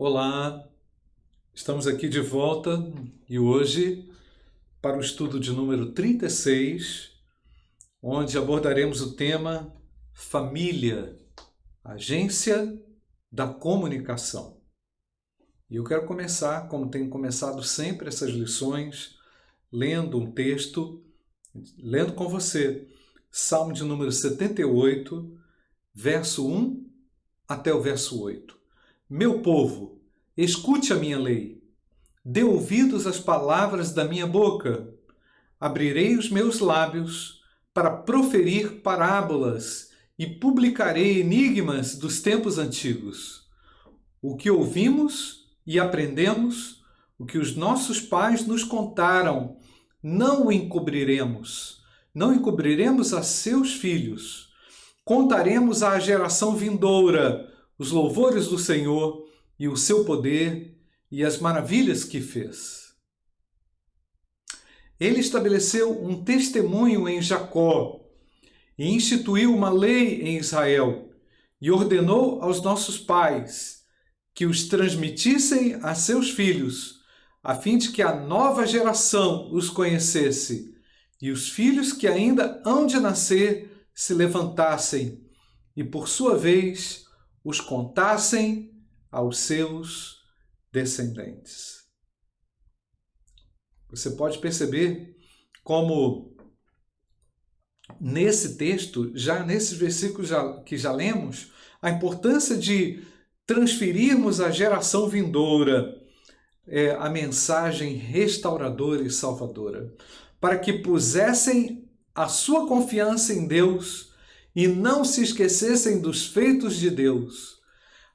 Olá, estamos aqui de volta e hoje para o estudo de número 36, onde abordaremos o tema Família, Agência da Comunicação. E eu quero começar, como tenho começado sempre essas lições, lendo um texto, lendo com você, Salmo de número 78, verso 1 até o verso 8. Meu povo, escute a minha lei. Dê ouvidos às palavras da minha boca. Abrirei os meus lábios para proferir parábolas e publicarei enigmas dos tempos antigos. O que ouvimos e aprendemos, o que os nossos pais nos contaram, não o encobriremos. Não encobriremos a seus filhos. Contaremos à geração vindoura os louvores do Senhor e o seu poder e as maravilhas que fez. Ele estabeleceu um testemunho em Jacó e instituiu uma lei em Israel e ordenou aos nossos pais que os transmitissem a seus filhos, a fim de que a nova geração os conhecesse e os filhos que ainda hão de nascer se levantassem e, por sua vez, os contassem aos seus descendentes. Você pode perceber como nesse texto, já nesses versículos que já lemos, a importância de transferirmos à geração vindoura a mensagem restauradora e salvadora, para que pusessem a sua confiança em Deus e não se esquecessem dos feitos de Deus,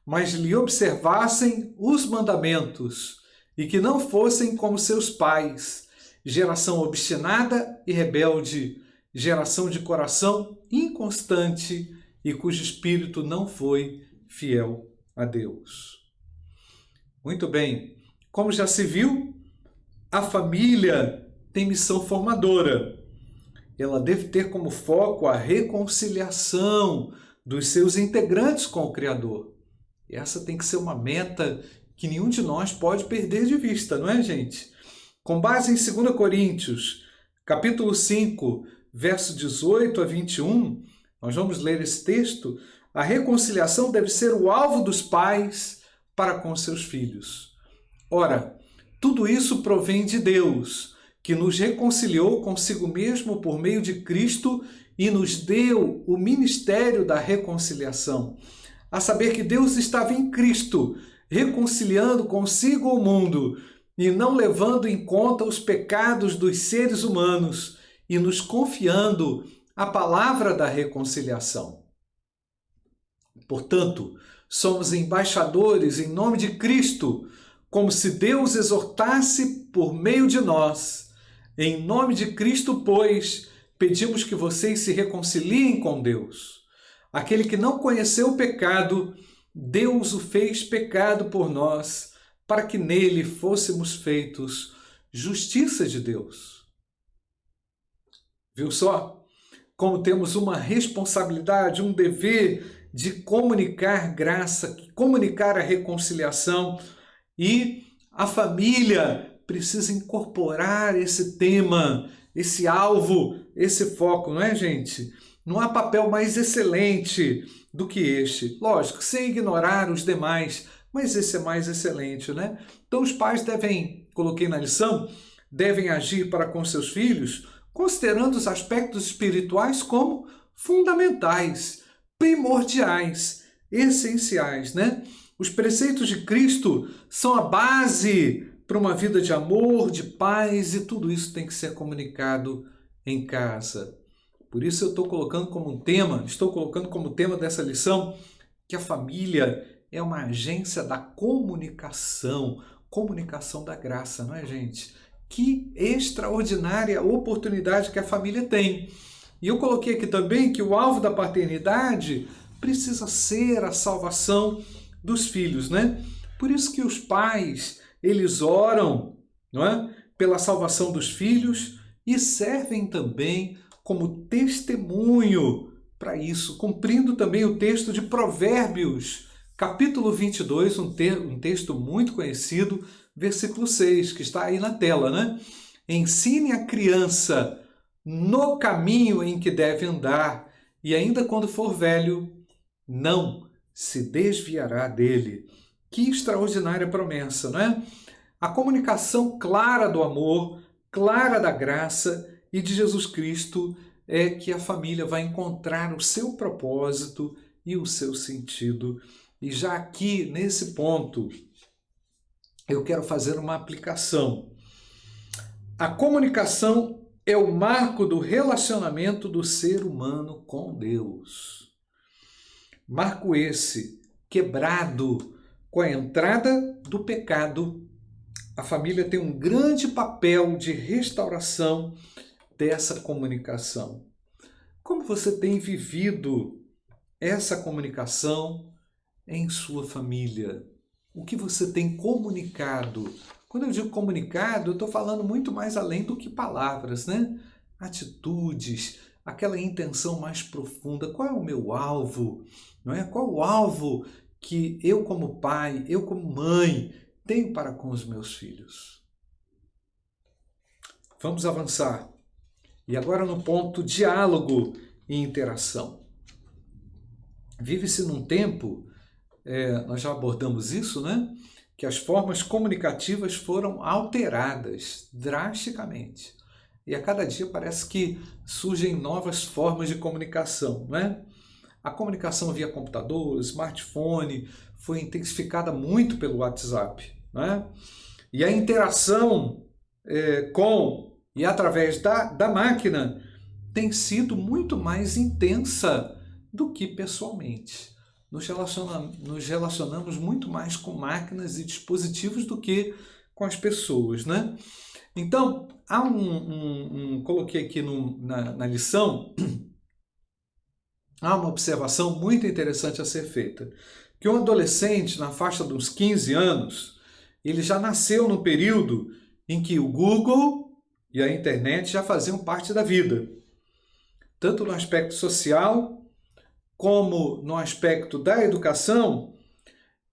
mas lhe observassem os mandamentos e que não fossem como seus pais, geração obstinada e rebelde, geração de coração inconstante e cujo espírito não foi fiel a Deus. Muito bem, como já se viu, a família tem missão formadora. Ela deve ter como foco a reconciliação dos seus integrantes com o Criador. E essa tem que ser uma meta que nenhum de nós pode perder de vista, não é, gente? Com base em 2 Coríntios, capítulo 5, verso 18 a 21, nós vamos ler esse texto. A reconciliação deve ser o alvo dos pais para com seus filhos. Ora, tudo isso provém de Deus, que nos reconciliou consigo mesmo por meio de Cristo e nos deu o ministério da reconciliação. A saber que Deus estava em Cristo, reconciliando consigo o mundo e não levando em conta os pecados dos seres humanos e nos confiando a palavra da reconciliação. Portanto, somos embaixadores em nome de Cristo, como se Deus exortasse por meio de nós. Em nome de Cristo, pois, pedimos que vocês se reconciliem com Deus. Aquele que não conheceu o pecado, Deus o fez pecado por nós, para que nele fôssemos feitos justiça de Deus. Viu só? Como temos uma responsabilidade, um dever de comunicar graça, comunicar a reconciliação, e a família precisa incorporar esse tema, esse alvo, esse foco, não é, gente? Não há papel mais excelente do que este. Lógico, sem ignorar os demais, mas esse é mais excelente, né? Então os pais devem, coloquei na lição, devem agir para com seus filhos, considerando os aspectos espirituais como fundamentais, primordiais, essenciais, né? Os preceitos de Cristo são a base para uma vida de amor, de paz, e tudo isso tem que ser comunicado em casa. Por isso eu estou colocando como tema dessa lição que a família é uma agência da comunicação, comunicação da graça, não é, gente? Que extraordinária oportunidade que a família tem. E eu coloquei aqui também que o alvo da paternidade precisa ser a salvação dos filhos, né? Por isso que os pais, eles oram, não é? Pela salvação dos filhos e servem também como testemunho para isso, cumprindo também o texto de Provérbios, Capítulo 22, um texto muito conhecido, versículo 6, que está aí na tela, né? Ensine a criança no caminho em que deve andar, e ainda quando for velho, não se desviará dele. Que extraordinária promessa, não é? A comunicação clara do amor, clara da graça e de Jesus Cristo é que a família vai encontrar o seu propósito e o seu sentido. E já aqui, nesse ponto, eu quero fazer uma aplicação. A comunicação é o marco do relacionamento do ser humano com Deus. Marco esse quebrado com a entrada do pecado. A família tem um grande papel de restauração dessa comunicação. Como você tem vivido essa comunicação em sua família? O que você tem comunicado? Quando eu digo comunicado, eu estou falando muito mais além do que palavras, né? Atitudes, aquela intenção mais profunda. Qual é o meu alvo? Não é? Qual o alvo que eu como pai, eu como mãe, tenho para com os meus filhos? Vamos avançar. E agora no ponto diálogo e interação. Vive-se num tempo, nós já abordamos isso, né? Que as formas comunicativas foram alteradas drasticamente. E a cada dia parece que surgem novas formas de comunicação, né? A comunicação via computador, smartphone, foi intensificada muito pelo WhatsApp, né? E a interação com e através da máquina tem sido muito mais intensa do que pessoalmente. Nos relacionamos muito mais com máquinas e dispositivos do que com as pessoas, né? Então, há coloquei aqui na lição, há uma observação muito interessante a ser feita, que um adolescente na faixa dos 15 anos, ele já nasceu no período em que o Google e a internet já faziam parte da vida, tanto no aspecto social como no aspecto da educação.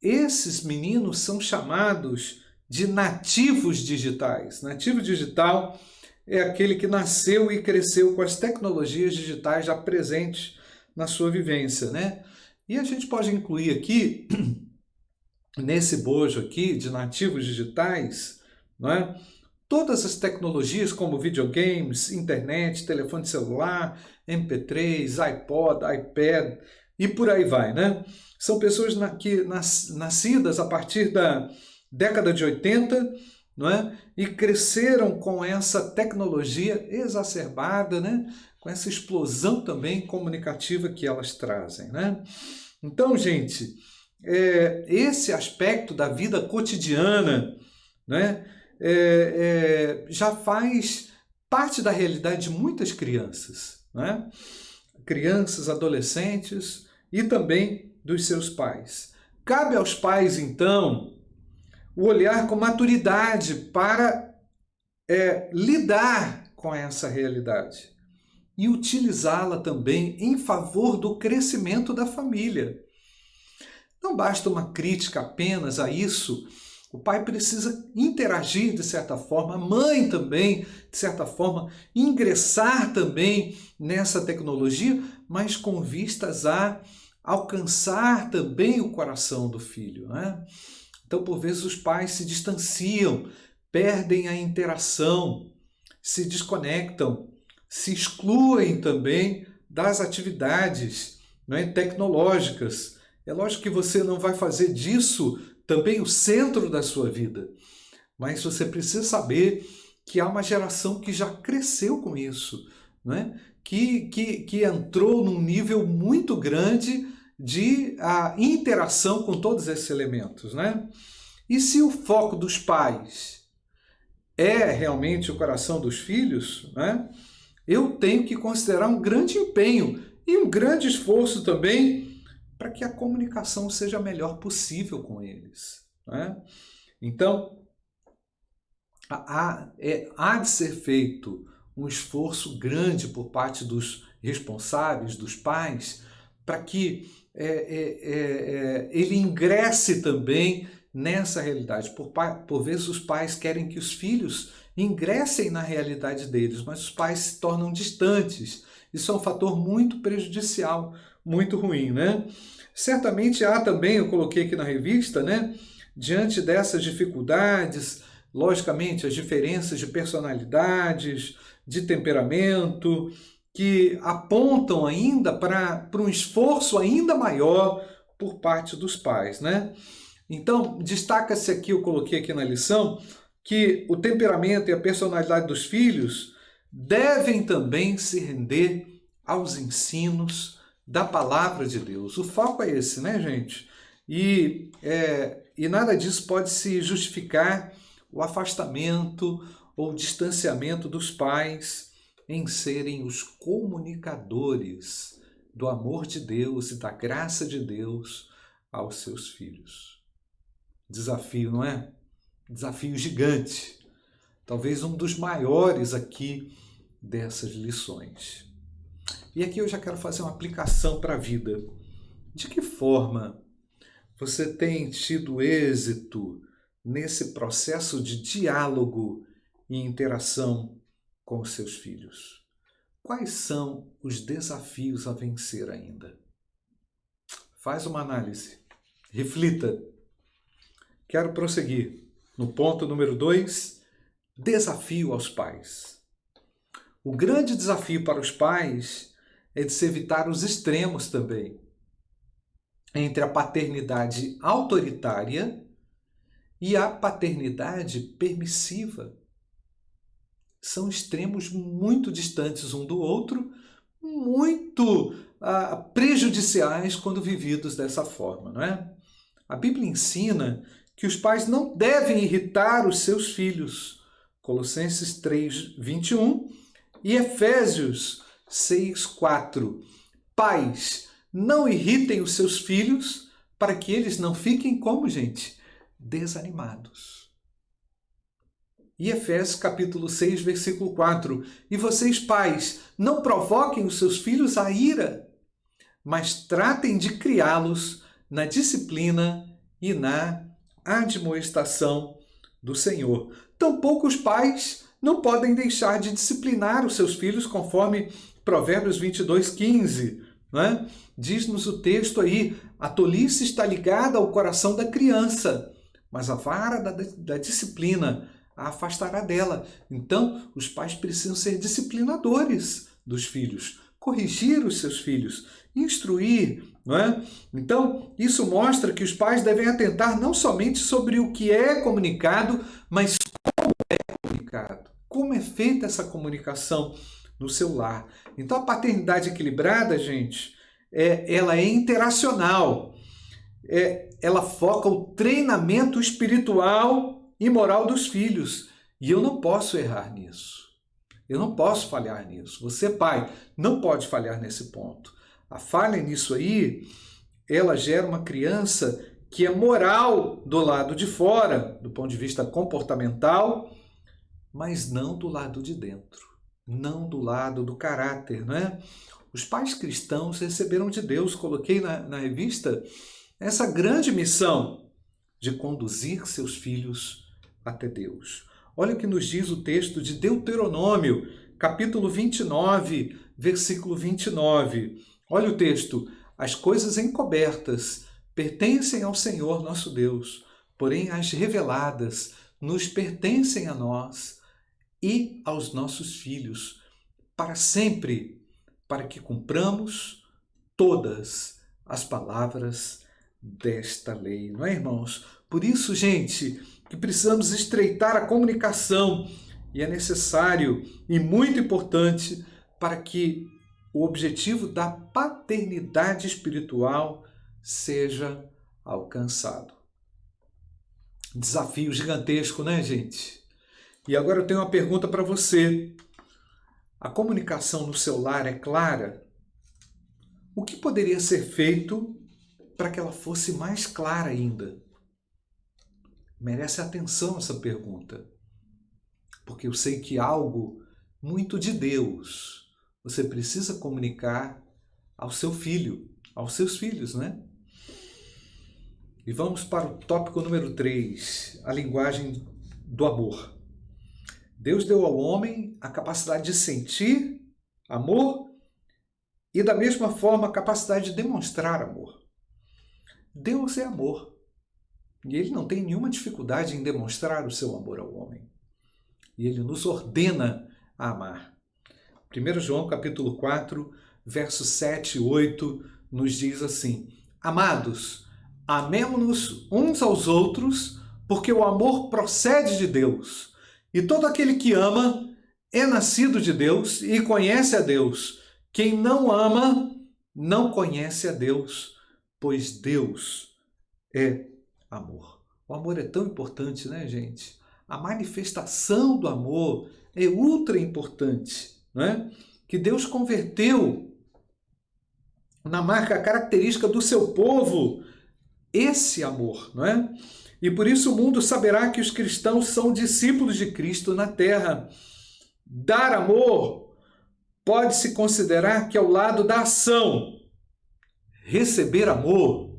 Esses meninos são chamados de nativos digitais. Nativo digital é aquele que nasceu e cresceu com as tecnologias digitais já presentes na sua vivência, né? E a gente pode incluir aqui, nesse bojo aqui de nativos digitais, não é? Todas as tecnologias como videogames, internet, telefone celular, MP3, iPod, iPad e por aí vai, né? São pessoas nascidas a partir da década de 80, não é? E cresceram com essa tecnologia exacerbada, né? Com essa explosão também comunicativa que elas trazem, né? Então, gente, esse aspecto da vida cotidiana, né? Já faz parte da realidade de muitas crianças, né? Crianças, adolescentes e também dos seus pais. Cabe aos pais, então, o olhar com maturidade para lidar com essa realidade e utilizá-la também em favor do crescimento da família. Não basta uma crítica apenas a isso. O pai precisa interagir de certa forma, a mãe também, de certa forma, ingressar também nessa tecnologia, mas com vistas a alcançar também o coração do filho, né? Então, por vezes, os pais se distanciam, perdem a interação, se desconectam, se excluem também das atividades, né, tecnológicas. É lógico que você não vai fazer disso também o centro da sua vida, mas você precisa saber que há uma geração que já cresceu com isso, né? que entrou num nível muito grande de interação com todos esses elementos, né? E se o foco dos pais é realmente o coração dos filhos, né? Eu tenho que considerar um grande empenho e um grande esforço também para que a comunicação seja a melhor possível com eles, né? Então, há de ser feito um esforço grande por parte dos responsáveis, dos pais, para que ele ingresse também nessa realidade. Por vezes os pais querem que os filhos ingressem na realidade deles, mas os pais se tornam distantes. Isso é um fator muito prejudicial, muito ruim, né? Certamente há também, eu coloquei aqui na revista, né? Diante dessas dificuldades, logicamente, as diferenças de personalidades, de temperamento, que apontam ainda para um esforço ainda maior por parte dos pais, né? Então, destaca-se aqui, eu coloquei aqui na lição, que o temperamento e a personalidade dos filhos devem também se render aos ensinos da palavra de Deus. O foco é esse, né, gente? E nada disso pode se justificar o afastamento ou o distanciamento dos pais em serem os comunicadores do amor de Deus e da graça de Deus aos seus filhos. Desafio, não é? Desafio gigante. Talvez um dos maiores aqui dessas lições. E aqui eu já quero fazer uma aplicação para a vida. De que forma você tem tido êxito nesse processo de diálogo e interação com os seus filhos? Quais são os desafios a vencer ainda? Faz uma análise, reflita. Quero prosseguir no ponto número 2, desafio aos pais. O grande desafio para os pais é de se evitar os extremos também, entre a paternidade autoritária e a paternidade permissiva. São extremos muito distantes um do outro, muito prejudiciais quando vividos dessa forma, não é? A Bíblia ensina que os pais não devem irritar os seus filhos. Colossenses 3, 21 e Efésios 6, 4. Pais, não irritem os seus filhos para que eles não fiquem como, gente? Desanimados. E Efésios capítulo 6, versículo 4. E vocês, pais, não provoquem os seus filhos à ira, mas tratem de criá-los na disciplina e na admoestação do Senhor. Tampouco os pais não podem deixar de disciplinar os seus filhos, conforme Provérbios 22, 15. Né? Diz-nos o texto aí, a tolice está ligada ao coração da criança, mas a vara da disciplina a afastará dela. Então, os pais precisam ser disciplinadores dos filhos, corrigir os seus filhos, instruir, não é? Então, isso mostra que os pais devem atentar não somente sobre o que é comunicado, mas como é comunicado. Como é feita essa comunicação no seu lar. Então, a paternidade equilibrada, gente, ela é interacional. Ela foca o treinamento espiritual e moral dos filhos. E eu não posso errar nisso. Eu não posso falhar nisso. Você, pai, não pode falhar nesse ponto. A falha nisso aí, ela gera uma criança que é moral do lado de fora, do ponto de vista comportamental, mas não do lado de dentro, não do lado do caráter, não é? Os pais cristãos receberam de Deus, coloquei na revista, essa grande missão de conduzir seus filhos até Deus. Olha o que nos diz o texto de Deuteronômio, capítulo 29, versículo 29. Olha o texto. As coisas encobertas pertencem ao Senhor nosso Deus, porém as reveladas nos pertencem a nós e aos nossos filhos, para sempre, para que cumpramos todas as palavras desta lei. Não é, irmãos? Por isso, gente, que precisamos estreitar a comunicação e é necessário e muito importante para que o objetivo da paternidade espiritual seja alcançado. Desafio gigantesco, né, gente? E agora eu tenho uma pergunta para você. A comunicação no seu lar é clara? O que poderia ser feito para que ela fosse mais clara ainda? Merece atenção essa pergunta, porque eu sei que algo muito de Deus você precisa comunicar ao seu filho, aos seus filhos, né? E vamos para o tópico número 3, a linguagem do amor. Deus deu ao homem a capacidade de sentir amor e, da mesma forma, a capacidade de demonstrar amor. Deus é amor. E ele não tem nenhuma dificuldade em demonstrar o seu amor ao homem. E ele nos ordena a amar. 1 João capítulo 4, versos 7 e 8, nos diz assim: Amados, amemo-nos uns aos outros, porque o amor procede de Deus. E todo aquele que ama é nascido de Deus e conhece a Deus. Quem não ama não conhece a Deus, pois Deus é amor. O amor é tão importante, né, gente? A manifestação do amor é ultra importante, né? Que Deus converteu na marca característica do seu povo esse amor, não é? E por isso o mundo saberá que os cristãos são discípulos de Cristo na terra. Dar amor pode-se considerar que é o lado da ação. Receber amor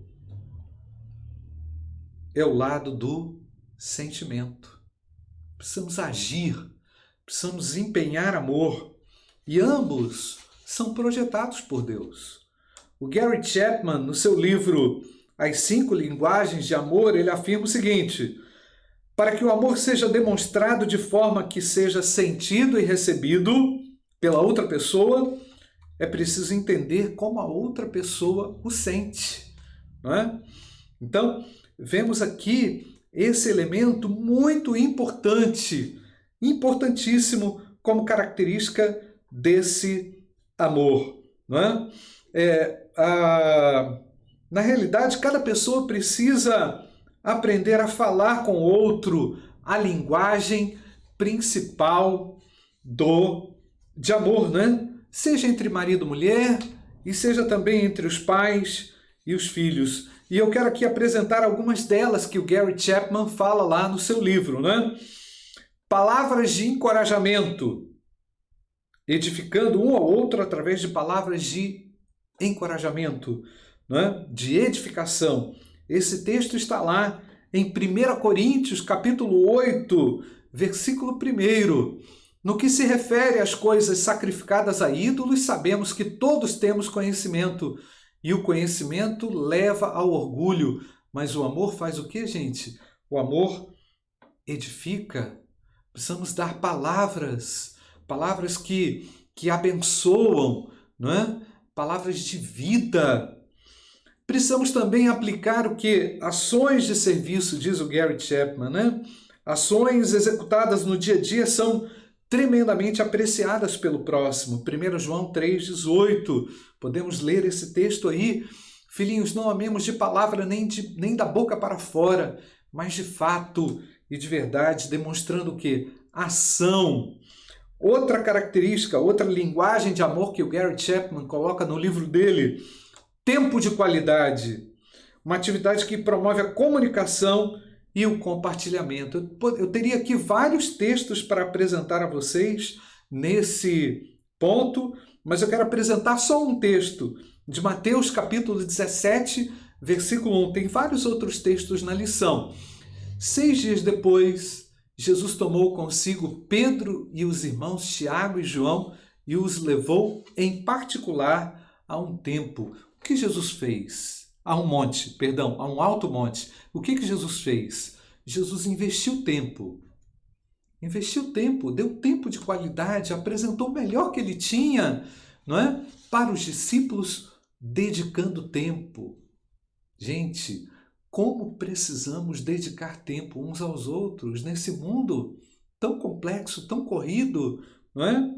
é o lado do sentimento. Precisamos agir, precisamos empenhar amor. E ambos são projetados por Deus. O Gary Chapman, no seu livro As 5 Linguagens de Amor, ele afirma o seguinte: para que o amor seja demonstrado de forma que seja sentido e recebido pela outra pessoa, é preciso entender como a outra pessoa o sente, não é? Então, vemos aqui esse elemento muito importante, importantíssimo como característica desse amor, não é? Na realidade, cada pessoa precisa aprender a falar com o outro a linguagem principal de amor, né? Seja entre marido e mulher e seja também entre os pais e os filhos. E eu quero aqui apresentar algumas delas que o Gary Chapman fala lá no seu livro, né? Palavras de encorajamento, edificando um ao outro através de palavras de encorajamento, né? De edificação. Esse texto está lá em 1 Coríntios, capítulo 8, versículo 1. No que se refere às coisas sacrificadas a ídolos, sabemos que todos temos conhecimento, e o conhecimento leva ao orgulho. Mas o amor faz o quê, gente? O amor edifica. Precisamos dar palavras que abençoam, não é? Palavras de vida. Precisamos também aplicar o que? Ações de serviço, diz o Gary Chapman, né? Ações executadas no dia a dia são tremendamente apreciadas pelo próximo. 1 João 3,18. Podemos ler esse texto aí. Filhinhos, não amemos de palavra nem da boca para fora, mas de fato e de verdade, demonstrando o quê? Ação. Outra característica, outra linguagem de amor que o Gary Chapman coloca no livro dele: tempo de qualidade. Uma atividade que promove a comunicação e o compartilhamento. Eu teria aqui vários textos para apresentar a vocês nesse ponto, mas eu quero apresentar só um texto de Mateus capítulo 17, versículo 1. Tem vários outros textos na lição. 6 dias depois, Jesus tomou consigo Pedro e os irmãos Tiago e João e os levou em particular a um templo. O que Jesus fez? A um alto monte. O que Jesus fez? Jesus investiu tempo. Deu tempo de qualidade, apresentou o melhor que ele tinha, não é? Para os discípulos, dedicando tempo. Gente, como precisamos dedicar tempo uns aos outros nesse mundo tão complexo, tão corrido, não é?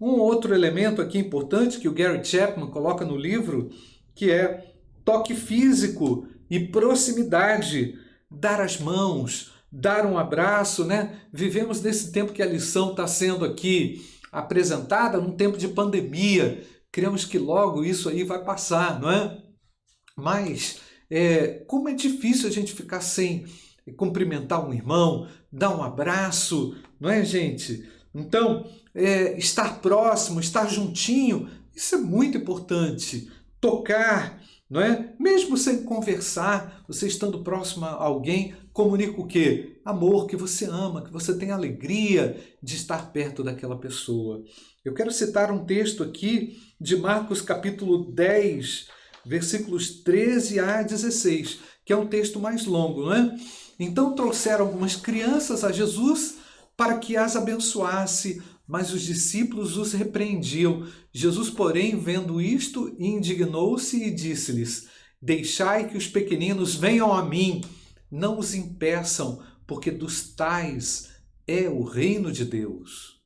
Um outro elemento aqui importante que o Gary Chapman coloca no livro, que é toque físico e proximidade, dar as mãos, dar um abraço, né? Vivemos nesse tempo que a lição está sendo aqui apresentada, num tempo de pandemia. Cremos que logo isso aí vai passar, não é? Mas como é difícil a gente ficar sem cumprimentar um irmão, dar um abraço, não é, gente? Então, estar próximo, estar juntinho, isso é muito importante. tocar, não é? Mesmo sem conversar, você estando próximo a alguém, comunica o quê? Amor, que você ama, que você tem alegria de estar perto daquela pessoa. Eu quero citar um texto aqui de Marcos capítulo 10, versículos 13 a 16, que é um texto mais longo, não é? Então trouxeram algumas crianças a Jesus para que as abençoasse, mas os discípulos os repreendiam. Jesus, porém, vendo isto, indignou-se e disse-lhes: Deixai que os pequeninos venham a mim, não os impeçam, porque dos tais é o reino de Deus.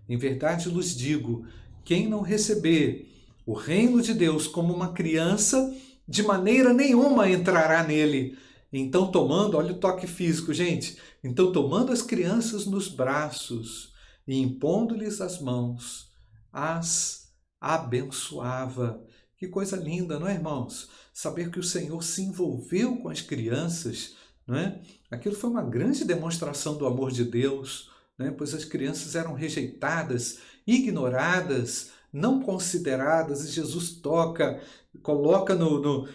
Em verdade lhes digo, quem não receber o reino de Deus como uma criança, de maneira nenhuma entrará nele. Então tomando, olha o toque físico, gente. Então tomando as crianças nos braços e impondo-lhes as mãos, as abençoava. Que coisa linda, não é, irmãos? Saber que o Senhor se envolveu com as crianças, não é? Aquilo foi uma grande demonstração do amor de Deus, né? Pois as crianças eram rejeitadas, ignoradas, não consideradas, e Jesus toca, coloca no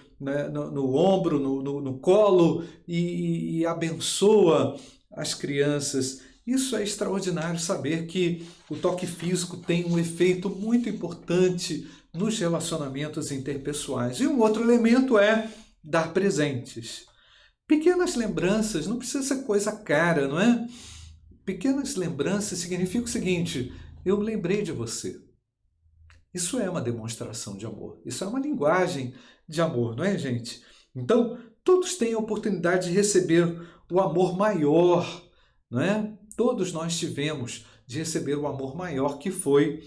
ombro, no colo e abençoa as crianças. Isso é extraordinário, saber que o toque físico tem um efeito muito importante nos relacionamentos interpessoais. E um outro elemento é dar presentes. Pequenas lembranças, não precisa ser coisa cara, não é? Pequenas lembranças significa o seguinte: eu lembrei de você. Isso é uma demonstração de amor. Isso é uma linguagem de amor, não é, gente? Então, todos têm a oportunidade de receber o amor maior, não é? Todos nós tivemos de receber o amor maior, que foi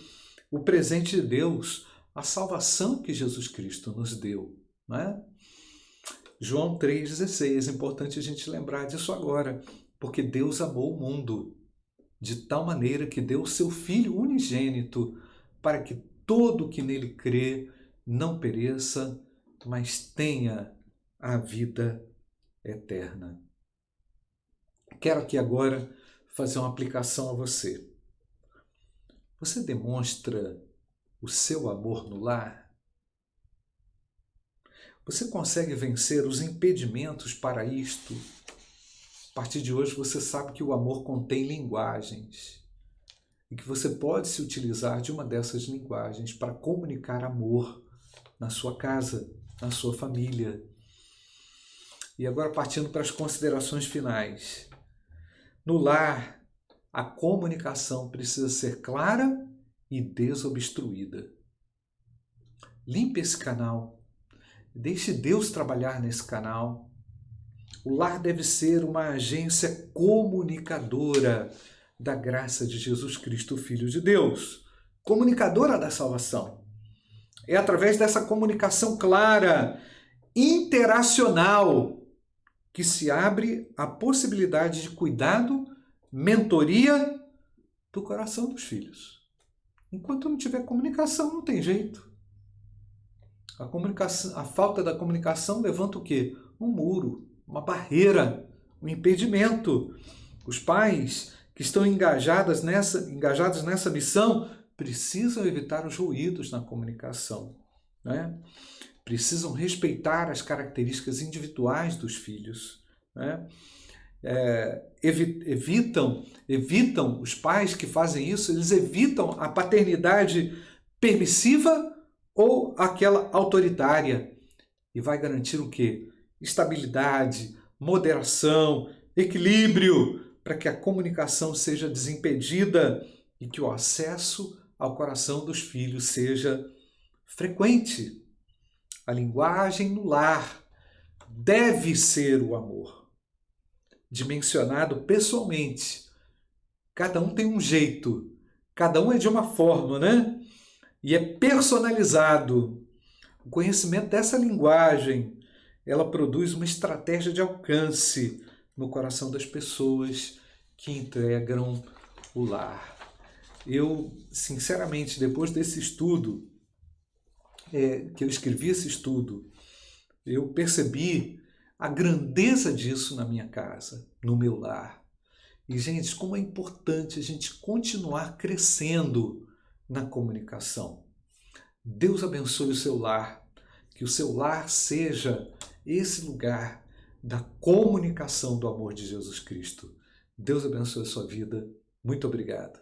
o presente de Deus, a salvação que Jesus Cristo nos deu, não é? João 3,16, é importante a gente lembrar disso agora, porque Deus amou o mundo de tal maneira que deu o seu Filho unigênito para que todo que nele crê não pereça, mas tenha a vida eterna. Quero aqui agora fazer uma aplicação a você. Você demonstra o seu amor no lar? Você consegue vencer os impedimentos para isto? A partir de hoje você sabe que o amor contém linguagens e que você pode se utilizar de uma dessas linguagens para comunicar amor na sua casa, na sua família. E agora partindo para as considerações finais. No lar, a comunicação precisa ser clara e desobstruída. Limpe esse canal. Deixe Deus trabalhar nesse canal. O lar deve ser uma agência comunicadora da graça de Jesus Cristo, Filho de Deus. Comunicadora da salvação. É através dessa comunicação clara, interacional, que se abre a possibilidade de cuidado, mentoria do coração dos filhos. Enquanto não tiver comunicação, não tem jeito. A falta da comunicação levanta o quê? Um muro, uma barreira, um impedimento. Os pais que estão engajados nessa missão precisam evitar os ruídos na comunicação, né? Precisam respeitar as características individuais dos filhos, né? Evitam os pais que fazem isso, eles evitam a paternidade permissiva ou aquela autoritária, e vai garantir o quê? Estabilidade, moderação, equilíbrio, para que a comunicação seja desimpedida e que o acesso ao coração dos filhos seja frequente. A linguagem no lar deve ser o amor, dimensionado pessoalmente. Cada um tem um jeito, cada um é de uma forma, né? E é personalizado. O conhecimento dessa linguagem, ela produz uma estratégia de alcance no coração das pessoas que integram o lar. Eu, sinceramente, depois desse estudo, que eu escrevi esse estudo, eu percebi a grandeza disso na minha casa, no meu lar. E, gente, como é importante a gente continuar crescendo na comunicação. Deus abençoe o seu lar, que o seu lar seja esse lugar da comunicação do amor de Jesus Cristo. Deus abençoe a sua vida. Muito obrigado.